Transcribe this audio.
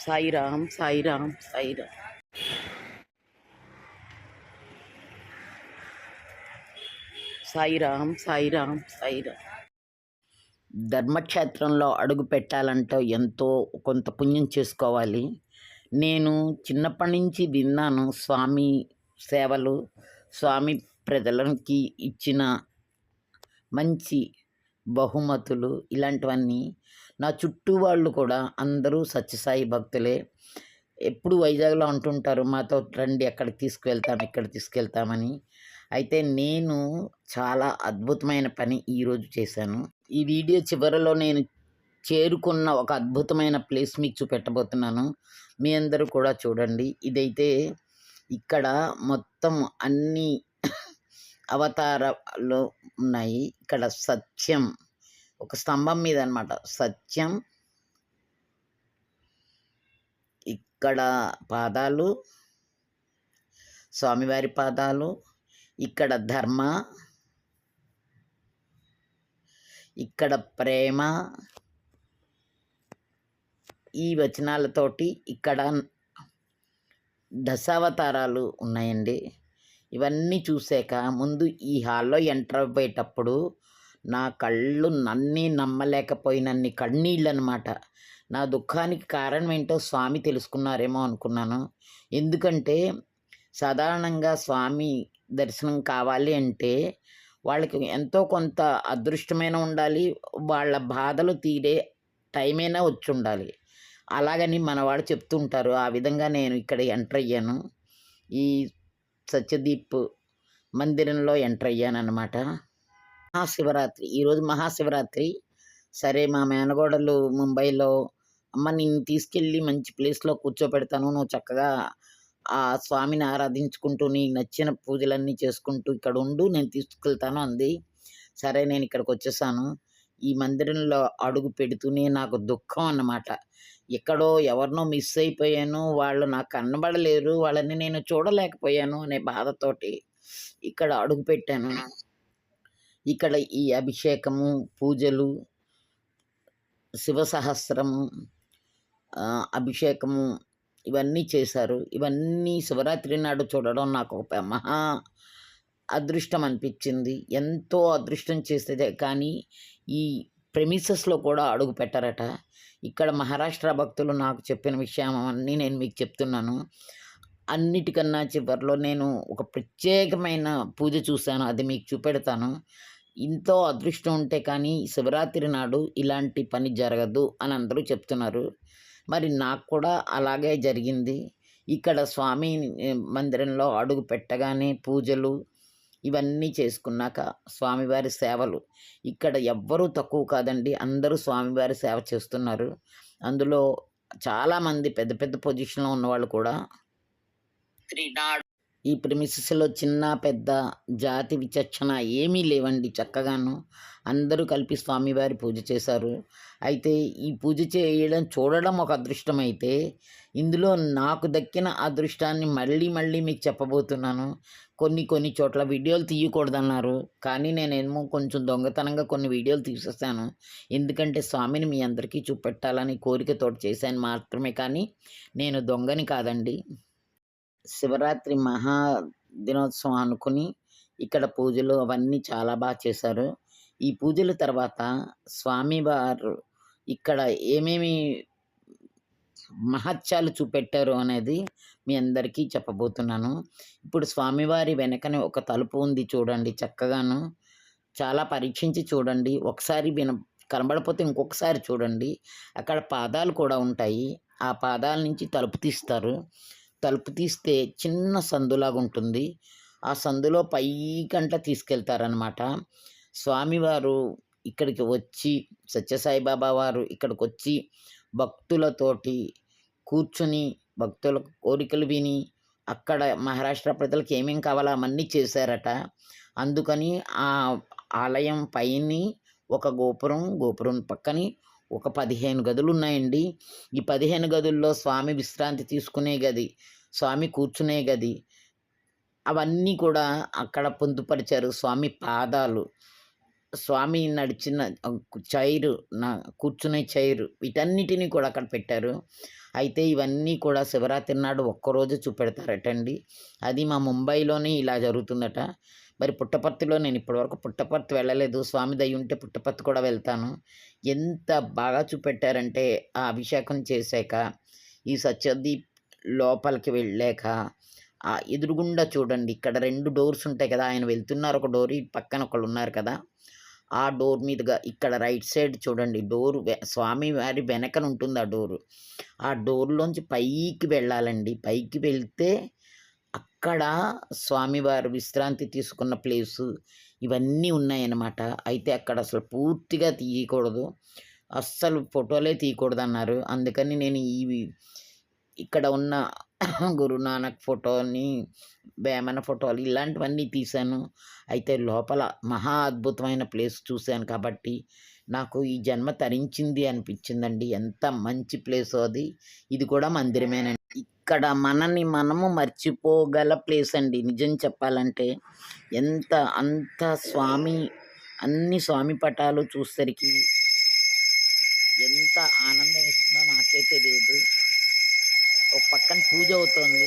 సాయిరామ్ సాయిరామ్ సాయిరామ్. సాయిరామ్ సాయిరామ్ సాయిరామ్. ధర్మక్షేత్రంలో అడుగు పెట్టాలంటే ఎంతో కొంత పుణ్యం చేసుకోవాలి. నేను చిన్నప్పటి నుంచి విన్నాను స్వామి సేవలు, స్వామి ప్రజలకి ఇచ్చిన మంచి బహుమతులు ఇలాంటివన్నీ. నా చుట్టూ వాళ్ళు కూడా అందరూ సత్యసాయి భక్తులే. ఎప్పుడు వైజాగ్లో అంటుంటారు, మాతో రండి ఎక్కడికి తీసుకువెళ్తాం, ఇక్కడ తీసుకెళ్తామని. అయితే నేను చాలా అద్భుతమైన పని ఈరోజు చేశాను. ఈ వీడియో చివరిలో నేను చేరుకున్న ఒక అద్భుతమైన ప్లేస్ మీకు చూపెట్టబోతున్నాను. మీ అందరూ కూడా చూడండి. ఇదైతే ఇక్కడ మొత్తం అన్ని అవతారాలు ఉన్నాయి. ఇక్కడ సత్యం ఒక స్తంభం మీద అన్నమాట. సత్యం, ఇక్కడ పాదాలు, స్వామివారి పాదాలు, ఇక్కడ ధర్మ, ఇక్కడ ప్రేమ, ఈ వచనాలతోటి ఇక్కడ దశావతారాలు ఉన్నాయండి. ఇవన్నీ చూసాక ముందు ఈ హాల్లో ఎంటర్ అయిపోయేటప్పుడు నా కళ్ళు నన్నే నమ్మలేకపోయినన్ని కన్నీళ్ళు అనమాట. నా దుఃఖానికి కారణం ఏంటో స్వామి తెలుసుకున్నారేమో అనుకున్నాను. ఎందుకంటే సాధారణంగా స్వామి దర్శనం కావాలి అంటే వాళ్ళకి ఎంతో కొంత అదృష్టమైన ఉండాలి, వాళ్ళ బాధలు తీరే టైమైనా వచ్చి ఉండాలి. అలాగని మనవాడు చెప్తుంటారు. ఆ విధంగా నేను ఇక్కడ ఎంటర్ అయ్యాను. ఈ సత్యదీప్ మందిరంలో ఎంటర్ అయ్యాను అన్నమాట. మహాశివరాత్రి, ఈరోజు మహాశివరాత్రి. సరే, మా మేనగోడలు ముంబైలో, అమ్మ నిన్ను తీసుకెళ్ళి మంచి ప్లేస్లో కూర్చోపెడతాను, నువ్వు చక్కగా ఆ స్వామిని ఆరాధించుకుంటూ నీకు నచ్చిన పూజలన్నీ చేసుకుంటూ ఇక్కడ ఉండు, నేను తీసుకెళ్తాను అంది. సరే, నేను ఇక్కడికి వచ్చేసాను. ఈ మందిరంలో అడుగు పెడుతూనే నాకు దుఃఖం అన్నమాట. ఎక్కడో ఎవరినో మిస్ అయిపోయాను, వాళ్ళు నాకు కనబడలేరు, వాళ్ళని నేను చూడలేకపోయాను అనే బాధతోటి ఇక్కడ అడుగు పెట్టాను. ఇక్కడ ఈ అభిషేకము, పూజలు, శివ సహస్రము, అభిషేకము ఇవన్నీ చేశారు. ఇవన్నీ శివరాత్రి నాడు చూడడం నాకు ఒక మహా అదృష్టం అనిపించింది. ఎంతో అదృష్టం చేసేదే కానీ ఈ ప్రెమిసెస్లో కూడా అడుగు పెట్టరట. ఇక్కడ మహారాష్ట్ర భక్తులు నాకు చెప్పిన విషయం అన్నీ నేను మీకు చెప్తున్నాను. అన్నిటికన్నా చివరిలో నేను ఒక ప్రత్యేకమైన పూజ చూశాను, అది మీకు చూపెడతాను. ఎంతో అదృష్టం ఉంటే కానీ శివరాత్రి నాడు ఇలాంటి పని జరగదు అని అందరూ చెప్తున్నారు. మరి నాకు కూడా అలాగే జరిగింది. ఇక్కడ స్వామి మందిరంలో అడుగు పెట్టగానే పూజలు ఇవన్నీ చేసుకున్నాక స్వామివారి సేవలు, ఇక్కడ ఎవ్వరూ తక్కువ కాదండి, అందరూ స్వామివారి సేవ చేస్తున్నారు. అందులో చాలామంది పెద్ద పెద్ద పొజిషన్లో ఉన్నవాళ్ళు కూడా. ఈ ప్రిమిసెస్లో చిన్న పెద్ద జాతి విచక్షణ ఏమీ లేవండి. చక్కగాను అందరూ కలిపి స్వామివారి పూజ చేశారు. అయితే ఈ పూజ చేయడం చూడడం ఒక అదృష్టం అయితే, ఇందులో నాకు దక్కిన అదృష్టాన్ని మళ్ళీ మళ్ళీ మీకు చెప్పబోతున్నాను. కొన్ని చోట్ల వీడియోలు తీయకూడదన్నారు, కానీ నేనేమో కొంచెం దొంగతనంగా కొన్ని వీడియోలు తీసేసాను. ఎందుకంటే స్వామిని మీ అందరికీ చూపెట్టాలని కోరికతోటి చేశాను మాత్రమే, కానీ నేను దొంగని కాదండి. శివరాత్రి మహా దినోత్సవం అనుకుని ఇక్కడ పూజలు అవన్నీ చాలా బాగా చేశారు. ఈ పూజల తర్వాత స్వామివారు ఇక్కడ ఏమేమి మహత్యాలు చూపెట్టారు అనేది మీ అందరికీ చెప్పబోతున్నాను. ఇప్పుడు స్వామివారి వెనకనే ఒక తలుపు ఉంది చూడండి, చక్కగాను చాలా పరీక్షించి చూడండి. ఒకసారి కనబడపోతే ఇంకొకసారి చూడండి. అక్కడ పాదాలు కూడా ఉంటాయి. ఆ పాదాల నుంచి తలుపు తీస్తారు. తలుపు తీస్తే చిన్న సందులాగా ఉంటుంది. ఆ సందులో పైకంట తీసుకెళ్తారనమాట. స్వామివారు ఇక్కడికి వచ్చి, సత్యసాయిబాబా వారు ఇక్కడికి వచ్చి భక్తులతోటి కూర్చుని భక్తుల కోరికలు విని అక్కడ మహారాష్ట్ర ప్రజలకు ఏమేం కావాలో అవన్నీ చేశారట. అందుకని ఆ ఆలయం పైని ఒక గోపురం పక్కని ఒక 15 గదులు ఉన్నాయండి. ఈ 15 గదుల్లో స్వామి విశ్రాంతి తీసుకునే గది, స్వామి కూర్చునే గది, అవన్నీ కూడా అక్కడ పొందుపరిచారు. స్వామి పాదాలు, స్వామి నడిచిన చైరు, కూర్చునే చైరు, వీటన్నిటినీ కూడా అక్కడ పెట్టారు. అయితే ఇవన్నీ కూడా శివరాత్రి నాడు ఒక్కరోజు చూపెడతారటండి. అది మా ముంబైలోనే ఇలా జరుగుతుందట. మరి పుట్టపర్తిలో నేను ఇప్పటివరకు పుట్టపర్తి వెళ్ళలేదు. స్వామి దయ ఉంటే పుట్టపర్తి కూడా వెళ్తాను. ఎంత బాగా చూపెట్టారంటే ఆ అభిషేకం చేశాక, ఈ సత్యదీప్ లోపలికి వెళ్ళాక ఎదురుగుండా చూడండి ఇక్కడ 2 డోర్స్ ఉంటాయి కదా! ఆయన వెళ్తున్నారు ఒక డోర్, ఇటు పక్కన ఒకళ్ళున్నారు కదా! ఆ డోర్ మీదుగా ఇక్కడ రైట్ సైడ్ చూడండి డోరు స్వామివారి వెనకన ఉంటుంది ఆ డోరు. ఆ డోర్‌లోంచి పైకి వెళ్ళాలండి. పైకి వెళ్తే అక్కడ స్వామివారు విశ్రాంతి తీసుకున్న ప్లేసు ఇవన్నీ ఉన్నాయన్నమాట. అయితే అక్కడ అసలు పూర్తిగా తీయకూడదు. అస్సలు ఫోటోలే తీయకూడదన్నారు. అందుకని నేను ఇక్కడ ఉన్న గురునానక్ ఫోటోని, వేమన ఫోటోలు ఇలాంటివన్నీ తీశాను. అయితే లోపల మహా అద్భుతమైన ప్లేస్ చూశాను కాబట్టి నాకు ఈ జన్మ తరించింది అనిపించిందండి. ఎంత మంచి ప్లేసో అది. ఇది కూడా మందిరమేనండి. ఇక్కడ మనని మనము మర్చిపోగల ప్లేస్ అండి నిజం చెప్పాలంటే. అంత స్వామి అన్ని స్వామి పటాలు చూసేసరికి ఎంత ఆనందం ఇస్తుందో నాకే తెలియదు. ఒక పక్కన పూజ అవుతోంది.